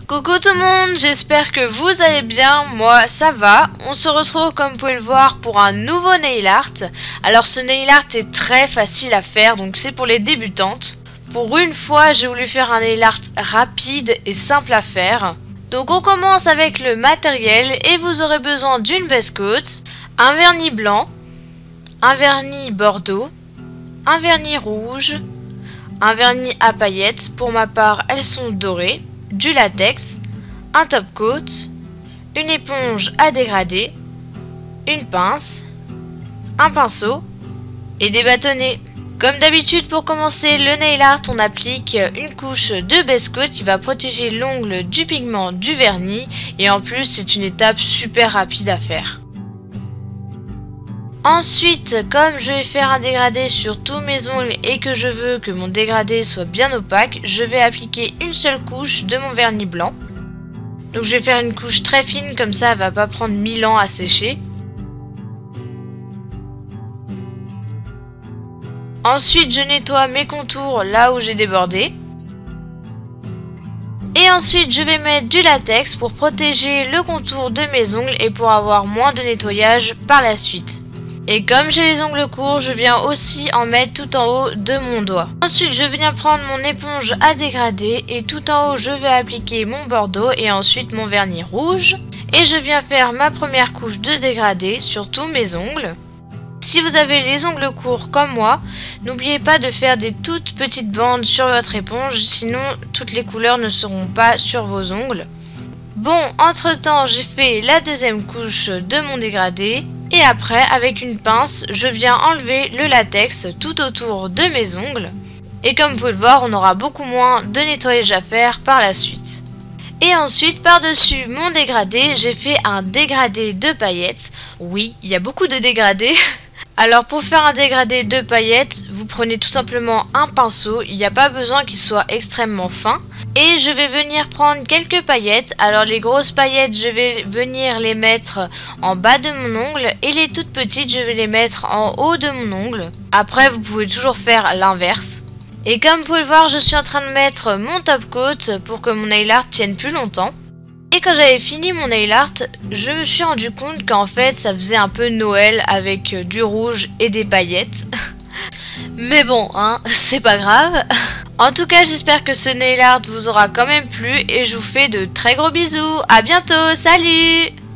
Coucou tout le monde, j'espère que vous allez bien, moi ça va. On se retrouve comme vous pouvez le voir pour un nouveau nail art. Alors ce nail art est très facile à faire, donc c'est pour les débutantes. Pour une fois j'ai voulu faire un nail art rapide et simple à faire. Donc on commence avec le matériel et vous aurez besoin d'une base coat, un vernis blanc, un vernis bordeaux, un vernis rouge, un vernis à paillettes, pour ma part elles sont dorées, du latex, un top coat, une éponge à dégrader, une pince, un pinceau et des bâtonnets. Comme d'habitude, pour commencer le nail art, on applique une couche de base coat qui va protéger l'ongle du pigment du vernis et en plus c'est une étape super rapide à faire. Ensuite, comme je vais faire un dégradé sur tous mes ongles et que je veux que mon dégradé soit bien opaque, je vais appliquer une seule couche de mon vernis blanc. Donc je vais faire une couche très fine, comme ça elle va pas prendre 1000 ans à sécher. Ensuite, je nettoie mes contours là où j'ai débordé. Et ensuite, je vais mettre du latex pour protéger le contour de mes ongles et pour avoir moins de nettoyage par la suite. Et comme j'ai les ongles courts, je viens aussi en mettre tout en haut de mon doigt. Ensuite, je viens prendre mon éponge à dégrader et tout en haut, je vais appliquer mon bordeaux et ensuite mon vernis rouge. Et je viens faire ma première couche de dégradé sur tous mes ongles. Si vous avez les ongles courts comme moi, n'oubliez pas de faire des toutes petites bandes sur votre éponge, sinon toutes les couleurs ne seront pas sur vos ongles. Bon, entre temps, j'ai fait la deuxième couche de mon dégradé. Et après, avec une pince, je viens enlever le latex tout autour de mes ongles. Et comme vous pouvez le voir, on aura beaucoup moins de nettoyage à faire par la suite. Et ensuite, par-dessus mon dégradé, j'ai fait un dégradé de paillettes. Oui, il y a beaucoup de dégradés. Alors pour faire un dégradé de paillettes, vous prenez tout simplement un pinceau, il n'y a pas besoin qu'il soit extrêmement fin. Et je vais venir prendre quelques paillettes, alors les grosses paillettes je vais venir les mettre en bas de mon ongle et les toutes petites je vais les mettre en haut de mon ongle. Après vous pouvez toujours faire l'inverse. Et comme vous pouvez le voir, je suis en train de mettre mon top coat pour que mon nail art tienne plus longtemps. Et quand j'avais fini mon nail art, je me suis rendu compte qu'en fait ça faisait un peu Noël avec du rouge et des paillettes. Mais bon, hein, c'est pas grave. En tout cas, j'espère que ce nail art vous aura quand même plu et je vous fais de très gros bisous. À bientôt, salut!